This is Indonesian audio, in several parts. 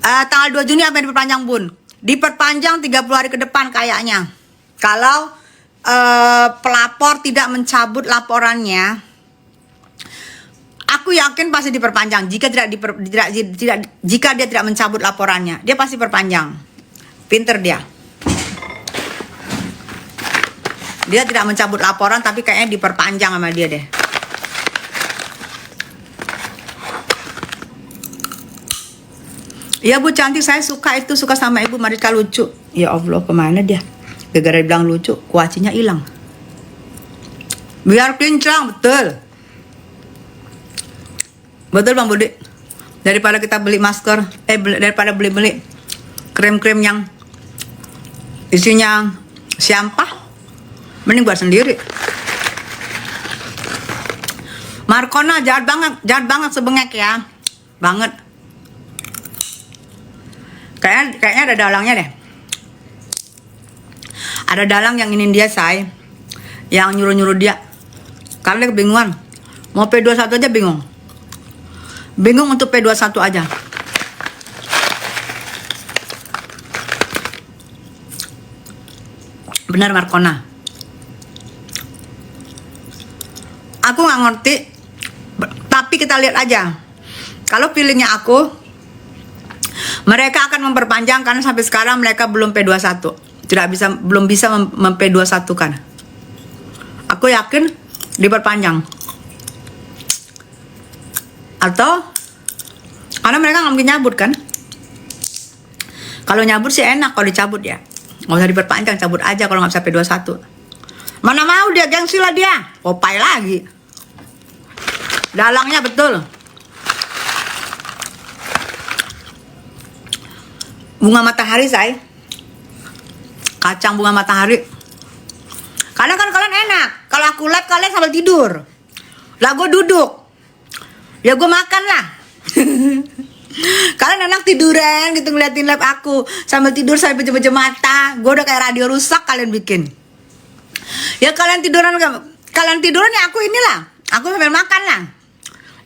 Tanggal 2 Juni apa yang diperpanjang, Bun? Diperpanjang 30 hari ke depan kayaknya. Kalau pelapor tidak mencabut laporannya, aku yakin pasti diperpanjang. Jika jika dia tidak mencabut laporannya, dia pasti perpanjang. Pinter dia. Dia tidak mencabut laporan, tapi kayaknya diperpanjang sama dia deh. Ya Bu cantik, saya suka itu, suka sama Ibu Mariska, lucu. Ya Allah, kemana dia? Gara-gara bilang lucu, kuacinya hilang. Biar kinclong, betul. Betul Bang Budi. Daripada kita beli masker, daripada beli-beli krim-krim yang isinya sampah, mending buat sendiri. Markona jahat banget sebengek ya. Banget. Kayaknya ada dalangnya deh. Ada dalang yang ingin dia yang nyuruh-nyuruh dia. Karena dia kebingungan. Mau P21 aja bingung. Bingung untuk P21 aja. Benar Markona. Aku nggak ngerti. Tapi kita lihat aja. Kalau feelingnya aku, mereka akan memperpanjang karena sampai sekarang mereka belum P21. Belum bisa P21 kan. Aku yakin diperpanjang. Atau karena mereka nggak mungkin nyabut kan. Kalau nyabut sih enak, kalau dicabut ya nggak usah diperpanjang, cabut aja kalau nggak bisa P21. Mana mau dia, gengsi lah dia. Popeye lagi. Dalangnya betul. Bunga matahari kacang bunga matahari. Karena kan kalian enak. Kalau aku live kalian sambil tidur. Lah gue duduk. Ya gue makan lah. Kalian enak tiduran gitu ngeliatin live aku. Sambil tidur sambil pejam-pejam mata. Gue udah kayak radio rusak kalian bikin. Ya kalian tiduran ya aku inilah. Aku sambil makan lah.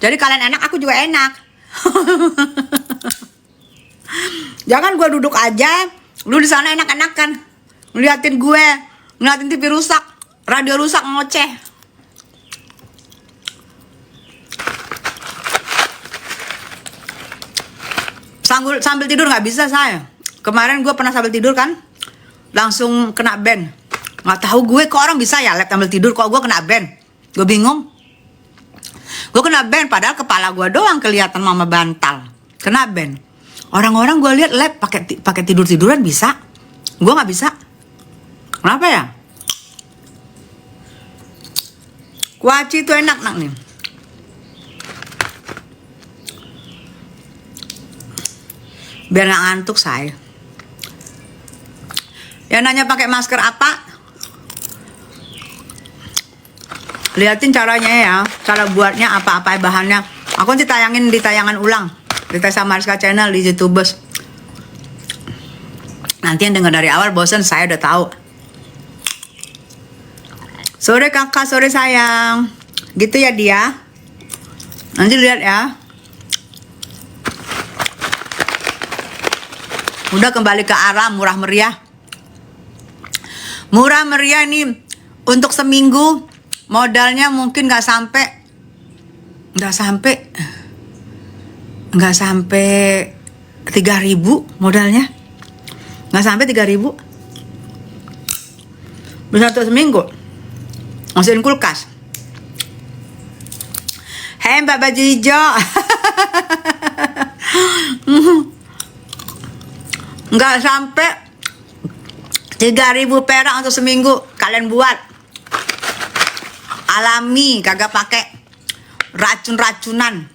Jadi kalian enak, aku juga enak. Jangan gue duduk aja, lu di sana enak-enakan ngeliatin gue, ngeliatin TV rusak, radio rusak, ngoceh. Sambil tidur nggak bisa saya. Kemarin gue pernah sambil tidur kan, langsung kena ban. Nggak tahu gue kok orang bisa ya lab sambil tidur, kok gue kena ban. Gue bingung. Gue kena ban padahal kepala gue doang kelihatan mama bantal. Kena ban. Orang-orang gue lihat lab pakai tidur-tiduran bisa. Gue nggak bisa. Kenapa ya? Kuaci itu enak nih. Biar nggak ngantuk saya. Ya nanya pakai masker apa? Liatin caranya ya, cara buatnya apa bahannya. Aku nanti tayangin di tayangan ulang. Di Tessa Mariska Channel di YouTubers. Nanti yang dengar dari awal bosan, saya udah tahu. Sore kakak, sore sayang. Gitu ya dia. Nanti lihat ya. Udah kembali ke arah murah meriah. Murah meriah nih untuk seminggu modalnya mungkin nggak sampai 3.000 modalnya. Nggak sampai 3.000. Bisa satu seminggu. Masukin kulkas. Hei Mbak Baju Hijau. Nggak sampai 3.000 perak untuk seminggu. Kalian buat. Alami, kagak pakai racun-racunan.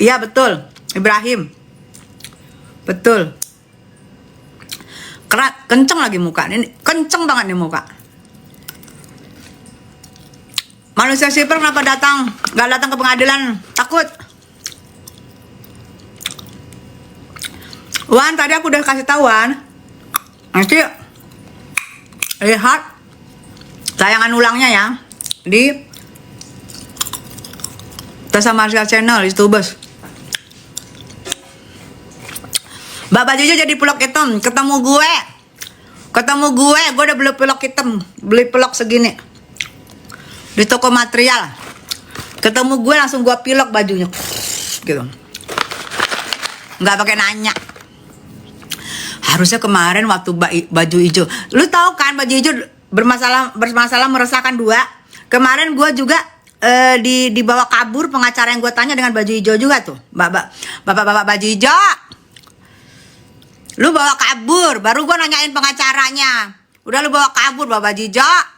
Iya betul, Ibrahim. Betul. Kenceng lagi muka. Ini kenceng banget nih muka. Manusia sipil kenapa nggak datang ke pengadilan? Takut. Wan, tadi aku udah kasih tahu Wan. Nanti lihat tayangan ulangnya ya di Tessa Marshall Channel, YouTubers. Mbak baju hijau jadi pelok hitam. Ketemu gue udah beli pelok hitam. Beli pelok segini di toko material. Ketemu gue langsung gue pilok bajunya gitu, nggak pakai nanya. Harusnya kemarin waktu baju hijau, lu tahu kan baju hijau bermasalah meresahkan dua. Kemarin gue juga dibawa kabur pengacara yang gue tanya dengan baju hijau juga tuh. Bapak baju hijau, lu bawa kabur. Baru gue nanyain pengacaranya, udah lu bawa kabur bapak baju hijau.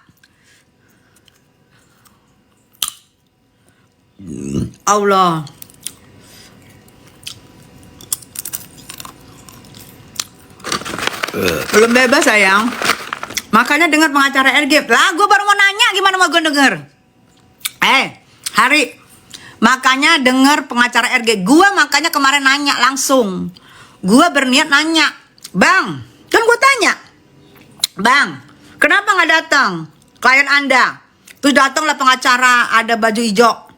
Allah, belum bebas sayang. Makanya dengar pengacara RG. Lah gue baru mau nanya, gimana mau gue denger? Hari, makanya dengar pengacara RG. Gue makanya kemarin nanya langsung. Gue berniat nanya, bang, kan gue tanya, bang, kenapa nggak datang klien anda? Terus datanglah pengacara ada baju hijau.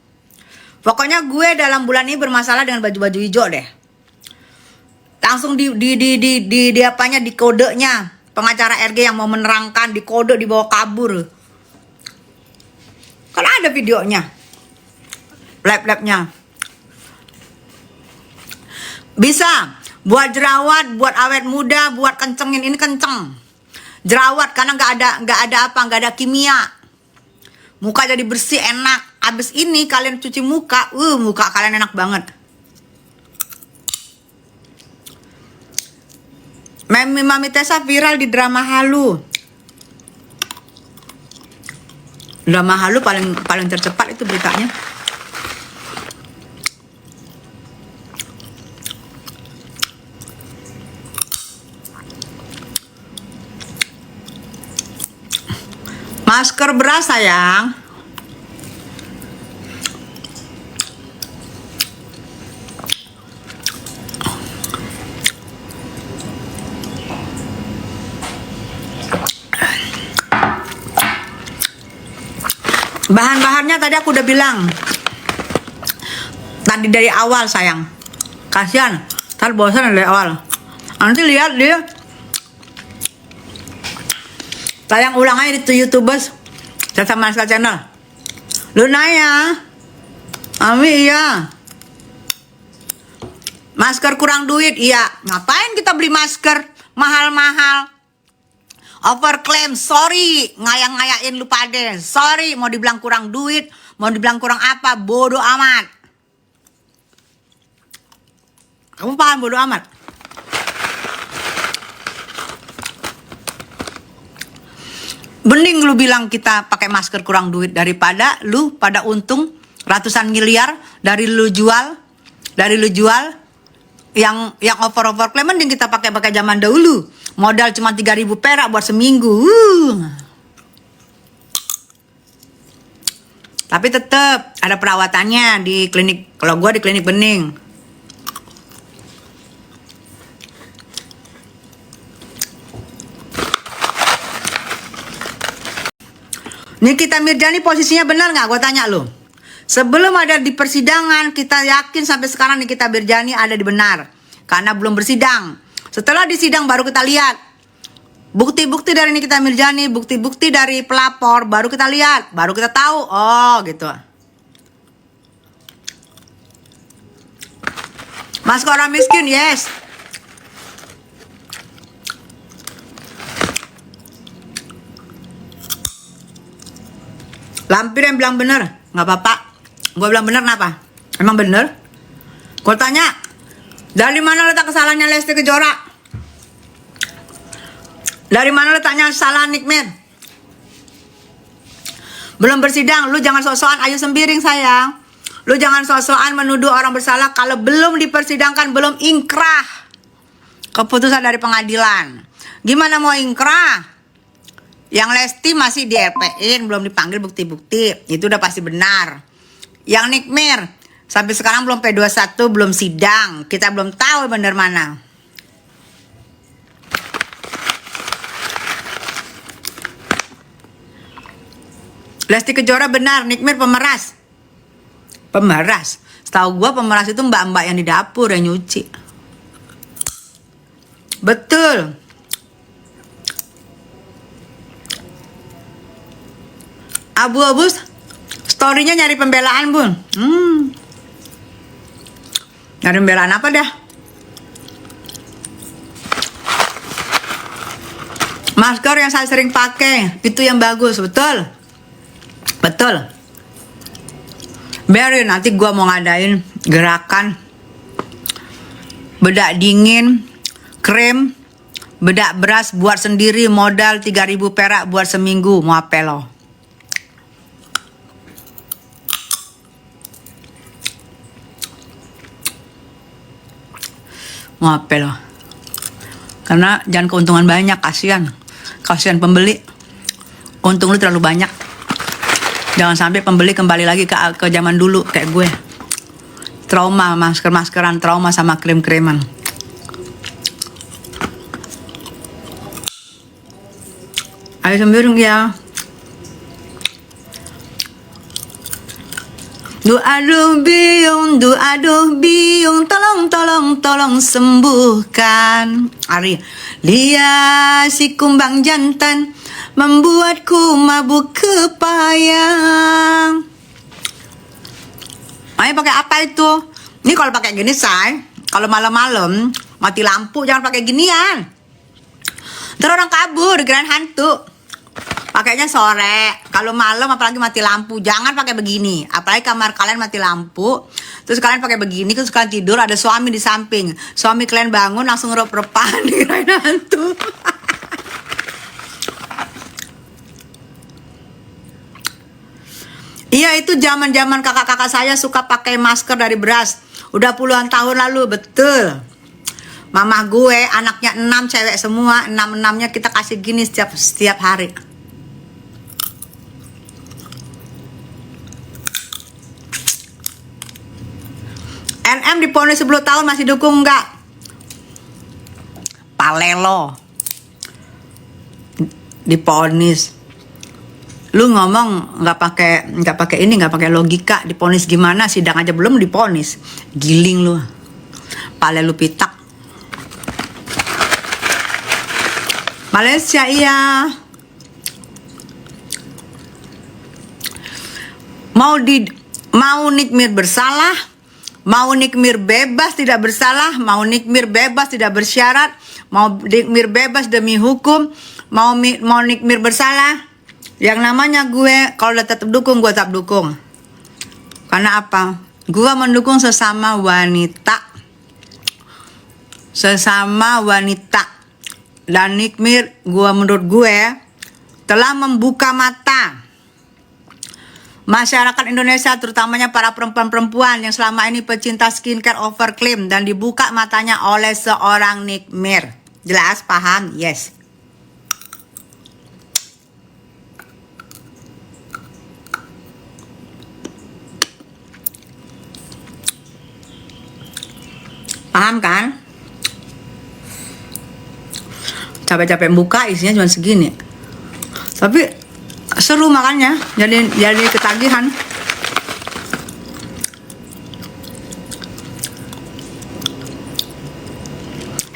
Pokoknya gue dalam bulan ini bermasalah dengan baju-baju hijau deh. Langsung di apanya, di kodenya. Pengacara RG yang mau menerangkan di kode dibawa kabur. Kan ada videonya. Lab-labnya. Bisa buat jerawat, buat awet muda, buat kencengin. Ini kenceng. Jerawat karena nggak ada kimia. Muka jadi bersih, enak. Abis ini kalian cuci muka, muka kalian enak banget. Mami Tessa viral di drama halu. Drama halu paling tercepat itu beritanya. Masker beras sayang. Bahan-bahannya tadi aku udah bilang. Tadi dari awal sayang. Kasihan, ntar bosan dari awal. Nanti lihat dia tayang ulang aja di YouTubers Tessa Marshall Channel. Lu nanya, Ami iya. Masker kurang duit, iya. Ngapain kita beli masker mahal-mahal? Overclaim, sorry, ngayang-ngayain lu pade. Sorry, mau dibilang kurang duit, mau dibilang kurang apa, bodoh amat. Kamu paham bodoh amat? Mending lu bilang kita pakai masker kurang duit daripada lu pada untung ratusan miliar dari lu jual yang over-claim. Mending kita pakai zaman dahulu. Modal cuma 3.000 perak buat seminggu. Tapi tetap ada perawatannya di klinik. Kalau gua di klinik bening. Nikita Mirzani posisinya benar nggak? Gua tanya lo. Sebelum ada di persidangan, kita yakin sampai sekarang Nikita Mirzani ada di benar. Karena belum bersidang. Setelah disidang baru kita lihat bukti-bukti dari Nikita Mirzani, bukti-bukti dari pelapor, baru kita lihat, baru kita tahu, oh gitu. Masker orang miskin, yes. Lampir yang bilang bener, nggak apa-apa. Gue bilang bener, kenapa? Emang bener? Gue tanya, dari mana letak kesalahannya Lesti Kejora? Dari mana letaknya salah Nikmir? Belum bersidang, lu jangan sok-sokan Ayu Sembiring sayang. Lu jangan sok-sokan menuduh orang bersalah kalau belum dipersidangkan, belum ingkrah keputusan dari pengadilan. Gimana mau ingkrah? Yang Lesti masih di RP-in, belum dipanggil bukti-bukti. Itu udah pasti benar. Yang Nikmir sampai sekarang belum P21, belum sidang. Kita belum tahu benar mana. Lesti Kejora benar, Nikmir pemeras. Pemeras. Setahu gue pemeras itu mbak-mbak yang di dapur yang nyuci. Betul. Abu-abu story-nya nyari pembelaan, Bun. Nyari pembelaan apa dah? Masker yang saya sering pakai itu yang bagus, betul. Betul. Biarin, nanti gua mau ngadain gerakan bedak dingin, krim, bedak beras buat sendiri, modal 3.000 perak buat seminggu. Mau apa lo? Mau apa lo? Karena jangan keuntungan banyak, kasihan pembeli. Untung lu terlalu banyak. Jangan sampai pembeli kembali lagi ke zaman dulu kayak gue. Trauma, masker-maskeran, trauma sama krim-kriman. Ayo sembiring ya. Aduh biung, tolong sembuhkan. Ari, dia si kumbang jantan membuatku mabuk kepayang. Ayo pakai apa itu? Ini kalau pakai gini, say, kalau malam-malam mati lampu jangan pakai ginian. Terus orang kabur, dikirain hantu. Pakainya sore, kalau malam apalagi mati lampu, jangan pakai begini. Apalagi kamar kalian mati lampu, terus kalian pakai begini, terus kalian tidur ada suami di samping. Suami kalian bangun langsung rep-repan dikirain hantu. Iya, itu zaman-zaman kakak-kakak saya suka pakai masker dari beras. Udah puluhan tahun lalu, betul. Mamah gue anaknya 6 cewek semua, 6-6-nya kita kasih gini setiap hari. NM diponis 10 tahun masih dukung nggak? Palelo diponis. Lu ngomong nggak pakai logika, diponis gimana? Sidang aja belum diponis, giling lu, pale lu pitak. Malaysia iya. Mau Nikmir bersalah, mau Nikmir bebas tidak bersalah, mau Nikmir bebas tidak bersyarat, mau Nikmir bebas demi hukum, mau Nikmir bersalah. Yang namanya gue kalau udah tetap dukung, gue tetap dukung. Karena apa? Gue mendukung sesama wanita. Dan Nikmir, menurut gue telah membuka mata masyarakat Indonesia, terutamanya para perempuan-perempuan yang selama ini pecinta skincare overclaim, dan dibuka matanya oleh seorang Nikmir. Jelas? Paham? Yes. Paham kan? Capek-capek buka isinya cuma segini. Tapi seru makannya, jadi ketagihan.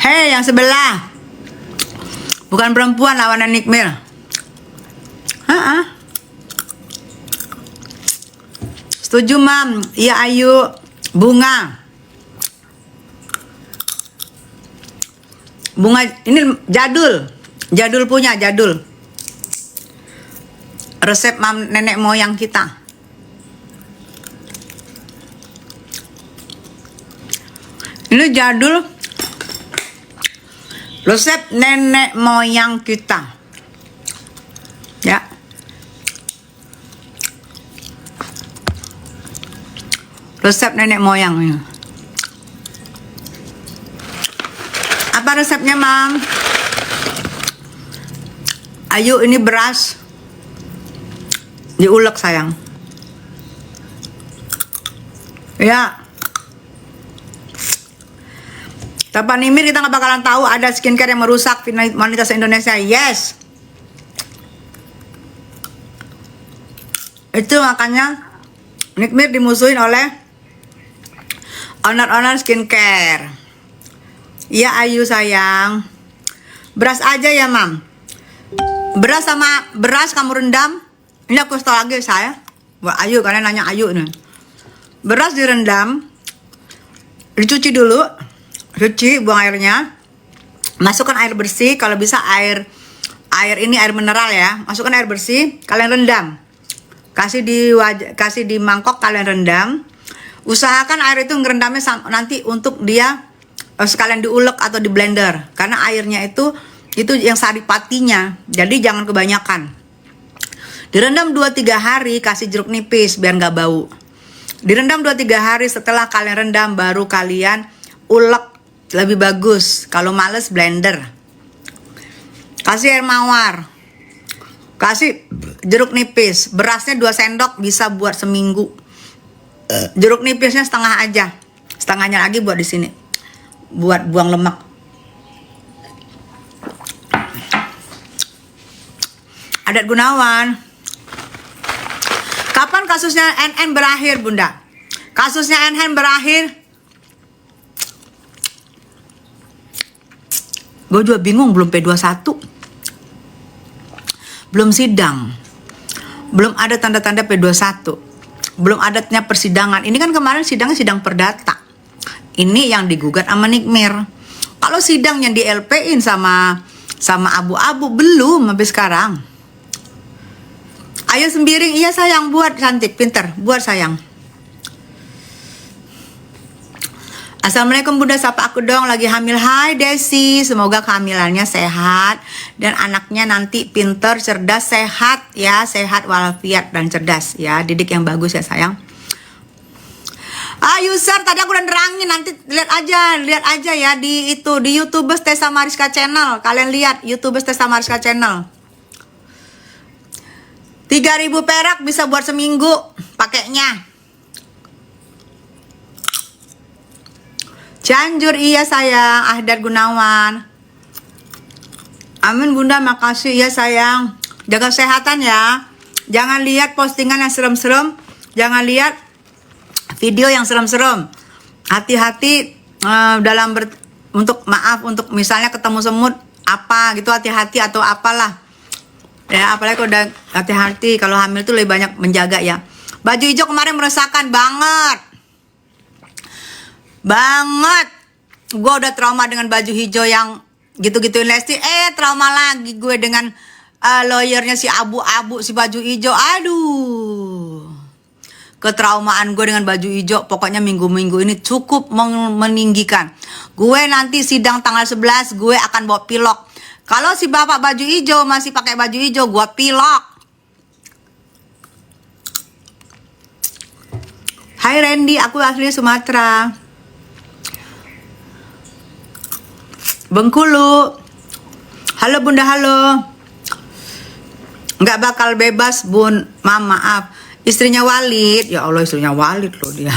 Hei yang sebelah, bukan perempuan lawanan Nikmir. Setuju, Mam? Iya, Ayu. Bunga ini jadul punya resep nenek moyang kita. Ini jadul resep nenek moyang kita, ya. Resep nenek moyang ini. Apa resepnya, Mam? Ayo, ini beras diulek, sayang. Ya. Tanpa Nimir kita nggak bakalan tahu ada skincare yang merusak wanita se-Indonesia. Yes. Itu makanya Nikmir dimusuhin oleh owner-owner skincare. Iya Ayu sayang. Beras aja ya Mam. Beras sama beras kamu rendam. Ini aku tahu lagi saya. Buat Ayu, kalian nanya Ayu nih. Beras direndam, dicuci dulu, cuci, buang airnya. Masukkan air bersih, kalau bisa air ini air mineral ya. Masukkan air bersih, kalian rendam. Kasih di mangkok, kalian rendam. Usahakan air itu ngerendamnya nanti untuk dia sekalian diulek atau di blender, karena airnya itu yang saripatinya. Jadi jangan kebanyakan. Direndam 2-3 hari, kasih jeruk nipis biar nggak bau. Direndam 2-3 hari, setelah kalian rendam baru kalian ulek, lebih bagus. Kalau males blender. Kasih air mawar. Kasih jeruk nipis. Berasnya 2 sendok bisa buat seminggu. Jeruk nipisnya setengah aja. Setengahnya lagi buat di sini. Buat buang lemak. Adat Gunawan. Kapan kasusnya NN berakhir, Bunda? Kasusnya NN berakhir. Gue juga bingung, belum P21. Belum sidang. Belum ada tanda-tanda P21. Belum adatnya persidangan. Ini kan kemarin sidangnya sidang perdata. Ini yang digugat sama Nikmir. Kalau sidang yang di LP-in sama abu-abu belum sampai sekarang. Ayo sembiring, iya sayang, buat cantik, pinter, buat sayang. Assalamualaikum Bunda, sapa aku dong, lagi hamil. Hai Desi, semoga kehamilannya sehat dan anaknya nanti pinter, cerdas, sehat ya, sehat walafiat dan cerdas ya, didik yang bagus ya sayang. User tadi aku udah nerangin, nanti lihat aja ya di YouTube Tessa Mariska Channel. Kalian lihat YouTube Tessa Mariska Channel. 3.000 perak bisa buat seminggu pakainya. Cianjur iya sayang, Ahdar Gunawan. Amin Bunda, makasih ya sayang. Jaga kesehatan ya. Jangan lihat postingan yang serem-serem. Jangan lihat video yang serem-serem. Hati-hati untuk misalnya ketemu semut apa gitu, hati-hati atau apalah. Ya, apalagi kalau udah hati-hati, kalau hamil tuh lebih banyak menjaga ya. Baju hijau kemarin meresahkan banget. Gue udah trauma dengan baju hijau yang gitu-gituin Lesti. Trauma lagi gue dengan lawyernya si abu-abu, si baju hijau. Aduh. Ketraumaan gue dengan baju hijau. Pokoknya minggu-minggu ini cukup meninggikan. Gue nanti sidang tanggal 11, gue akan bawa pilok. Kalau si bapak baju hijau masih pakai baju hijau, gua pilok. Hai Randy, aku asli Sumatera. Bengkulu. Halo Bunda, halo. Nggak bakal bebas Bun, maaf. Istrinya Walid, ya Allah istrinya Walid loh dia.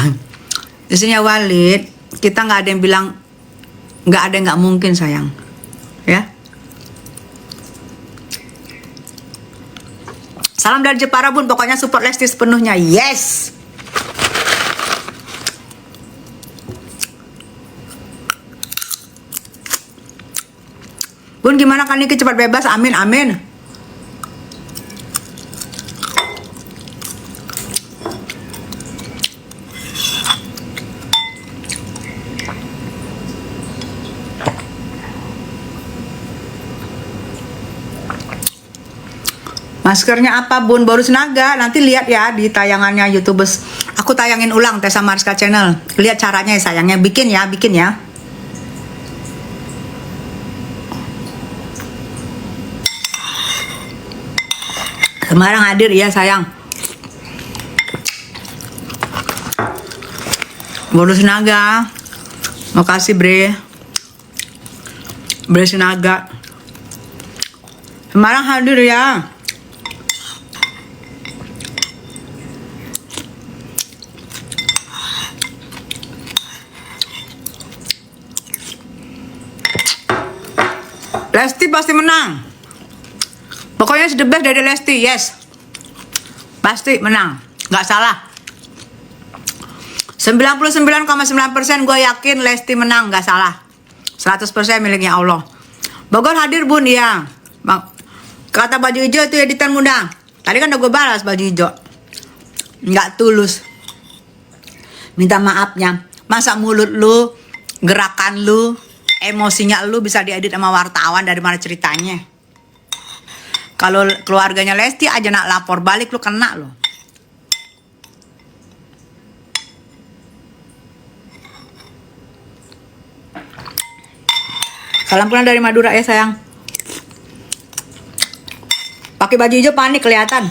Istrinya Walid, kita nggak ada yang bilang, nggak ada yang nggak mungkin sayang. Ya. Salam dari Jepara Bun, pokoknya support Lesti sepenuhnya. Yes. Bun gimana kan Niki cepat bebas, amin amin. Maskernya apa Bun? Baru Senaga. Nanti lihat ya di tayangannya YouTubers. Aku tayangin ulang Tessa Mariska Channel. Lihat caranya ya sayangnya. Bikin ya. Semarang hadir ya sayang. Baru Senaga. Makasih Bre. Bre Senaga. Semarang hadir ya. Lesti pasti menang. Pokoknya the best dari Lesti, yes. Pasti menang, nggak salah. 99,9% gue yakin Lesti menang, nggak salah. 100% miliknya Allah. Bogor hadir bun, ya. Kata baju hijau itu editan muda. Tadi kan udah gue balas baju hijau. Nggak tulus. Minta maafnya. Masa mulut lu, gerakan lu, emosinya lu bisa diedit sama wartawan, dari mana ceritanya? Kalau keluarganya Lesti aja nak lapor balik, lu kena lu. Salam kenal dari Madura ya sayang. Pakai baju hijau panik kelihatan.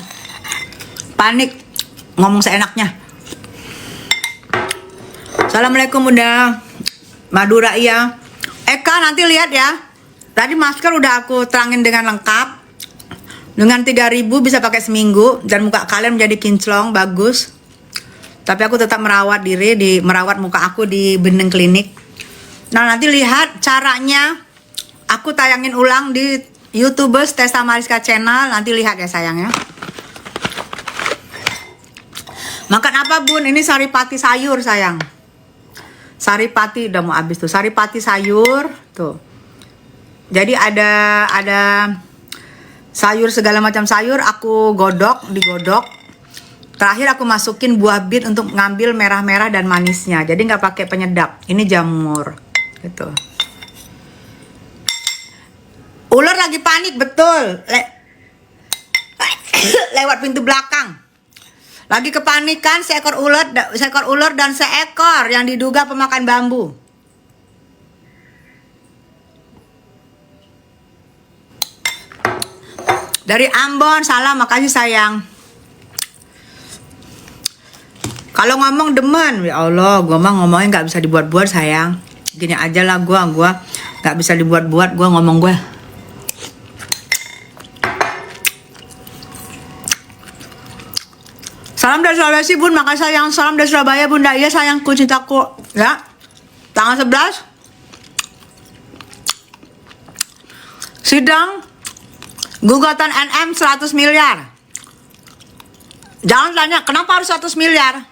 Panik ngomong seenaknya. Assalamualaikum Bunda. Madura iya. Eka nanti lihat ya. Tadi masker udah aku terangin dengan lengkap. Dengan 3.000 bisa pakai seminggu dan muka kalian menjadi kinclong bagus. Tapi aku tetap merawat diri, merawat muka aku di Beneng Klinik. Nah nanti lihat caranya. Aku tayangin ulang di YouTubers Tessa Mariska Channel. Nanti lihat ya sayang ya. Makan apa bun? Ini saripati sayur sayang. Saripati udah mau habis tuh. Saripati sayur tuh. Jadi ada sayur, segala macam sayur aku digodok. Terakhir aku masukin buah bit untuk ngambil merah-merah dan manisnya. Jadi nggak pakai penyedap. Ini jamur gitu. Ular lagi panik betul. Lewat pintu belakang. Lagi kepanikan seekor ular dan seekor yang diduga pemakan bambu. Dari Ambon, salam, makasih sayang. Kalau ngomong demen, ya Allah, gue mah ngomongnya nggak bisa dibuat-buat sayang. Gini aja lah gue nggak bisa dibuat-buat gue ngomong gue. Salam dari Sulawesi bun, makasih sayang. Salam dari Surabaya bunda, iya sayangku, cintaku. Ya, tanggal 11 sidang gugatan NM 100 miliar. Jangan tanya kenapa harus 100 miliar.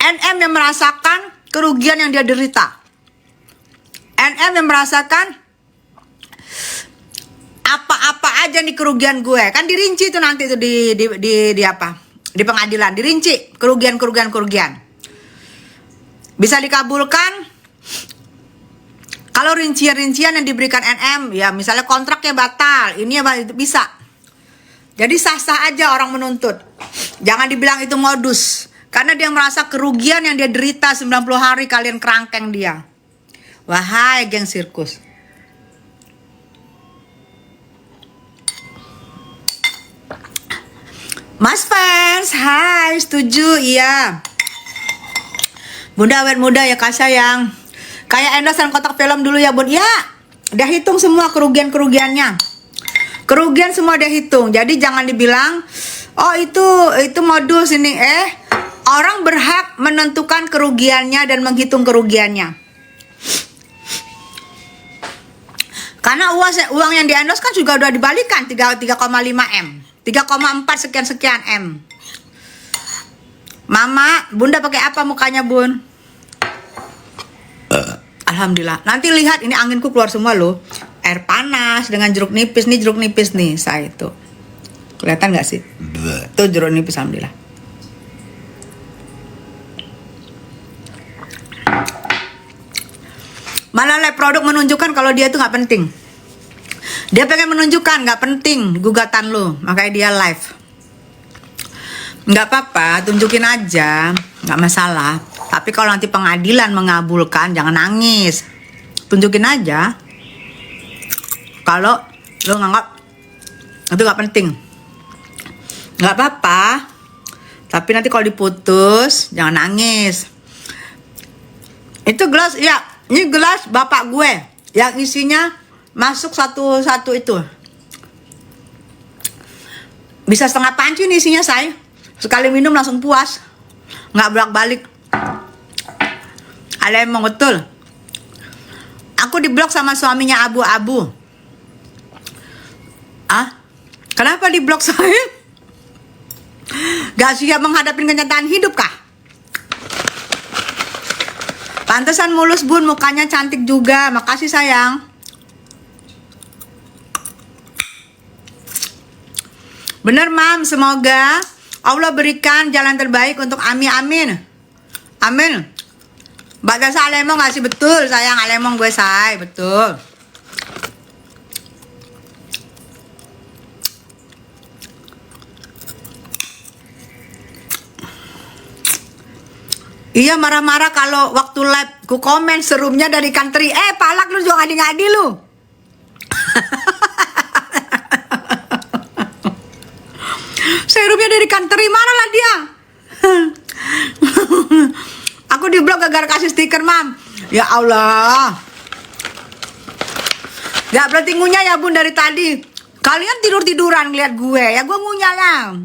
NM yang merasakan kerugian yang dia derita. NM yang merasakan apa-apa aja nih kerugian gue. Kan dirinci itu nanti itu di apa? Di pengadilan dirinci kerugian. Bisa dikabulkan kalau rincian-rincian yang diberikan NM, ya misalnya kontraknya batal, ini ya bisa. Jadi sah-sah aja orang menuntut. Jangan dibilang itu modus. Karena dia merasa kerugian yang dia derita 90 hari kalian kerangkeng dia. Wahai geng sirkus. Mas fans, hai, setuju, iya. Bunda awet muda ya kak sayang. Kayak endosan kotak film dulu ya bun. Ya, udah hitung semua kerugiannya. Kerugian semua udah hitung. Jadi jangan dibilang, oh itu modus ini. Orang berhak menentukan kerugiannya dan menghitung kerugiannya. Karena uang yang diendos kan juga udah dibalikan 3,5 M. 3,4 sekian M. Mama, bunda pakai apa mukanya bun? Alhamdulillah. Nanti lihat ini anginku keluar semua loh. Air panas dengan jeruk nipis nih saya itu. Kelihatan nggak sih? Tuh jeruk nipis alhamdulillah. Malah live produk menunjukkan kalau dia itu nggak penting. Dia pengen menunjukkan nggak penting gugatan lo, makanya dia live. Nggak apa-apa, tunjukin aja, nggak masalah. Tapi kalau nanti pengadilan mengabulkan, jangan nangis. Tunjukin aja. Kalau lo nganggap itu nggak penting, nggak apa-apa. Tapi nanti kalau diputus, jangan nangis. Itu gelas, ya, ini gelas bapak gue yang isinya masuk satu itu. Bisa setengah panci nih isinya say. Sekali minum langsung puas. Nggak bolak-balik. Ada emang betul. Aku diblok sama suaminya abu-abu. Ah? Kenapa diblok saya? Gak siap menghadapi kenyataan hidup kah? Pantesan mulus bun, mukanya cantik juga. Makasih sayang. Bener mam, semoga Allah berikan jalan terbaik untuk Ami, amin. Amin. Mbak Dasa Alemong ngasih betul sayang, Alemong gue say, betul. Iya marah-marah kalau waktu live ku komen serumnya dari country. Palak lu juga ngadi-ngadi lu. Serumnya dari country, marahlah dia. Aku di blog gara-gara kasih stiker mam. Ya Allah. Gak berarti ngunyah ya bun dari tadi. Kalian tidur-tiduran ngeliat gue, ya gue ngunyah lah.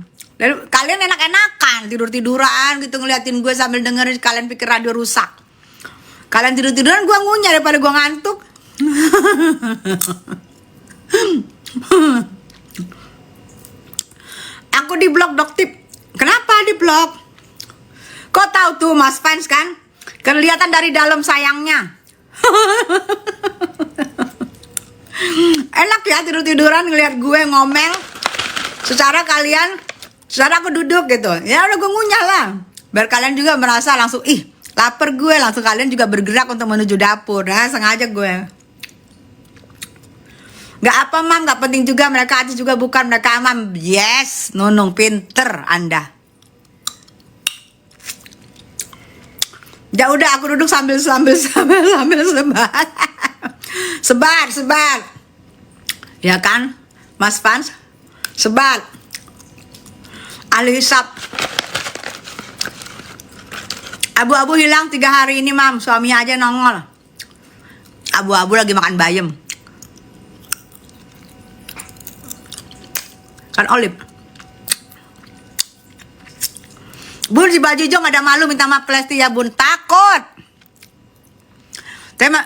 Kalian enak-enakan tidur-tiduran gitu ngeliatin gue sambil dengerin, kalian pikir radio rusak. Kalian tidur-tiduran, gue ngunyah daripada gue ngantuk. Aku di blog Doktip. Kenapa di blog? Kok tahu tuh Mas Fans kan? Kelihatan dari dalam sayangnya. Enak ya tidur-tiduran ngeliat gue ngomel. Secara aku duduk gitu. Ya udah gue ngunyah lah. Biar kalian juga merasa langsung, ih lapar gue. Langsung kalian juga bergerak untuk menuju dapur. Nah sengaja gue. Gak apa mam, gak penting juga. Mereka artis juga bukan, mereka mam. Yes, Nunung pinter Anda. Ya udah aku duduk sambil sebar. sebar. Ya kan, Mas Fans? Sebar. Ahli hisap. Abu-abu hilang 3 hari ini mam, suaminya aja nongol. Abu-abu lagi makan bayam. Kan Olip. Bun si Baju Jong ada malu minta maaf ke Lesti ya bun. Takut.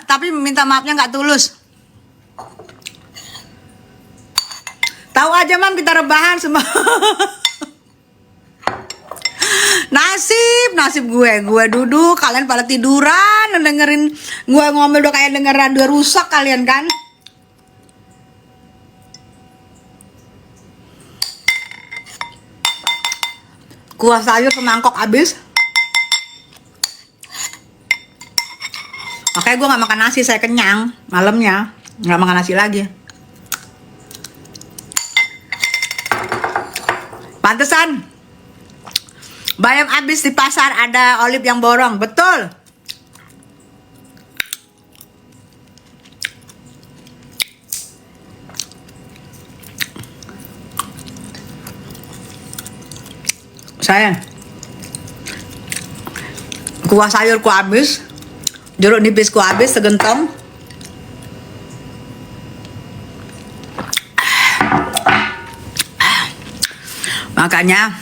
Tapi minta maafnya nggak tulus. Tahu aja mam kita rebahan semua. Nasib gue duduk, kalian pada tiduran dengerin gue ngomel, udah kayak denger radio rusak kalian kan. Kuah sayur semangkok habis. Makanya gue gak makan nasi, saya kenyang malamnya, gak makan nasi lagi. Pantesan bayam habis di pasar, ada Olip yang borong. Betul. Sayang, kuah sayurku habis, jeruk nipisku habis segentong. Makanya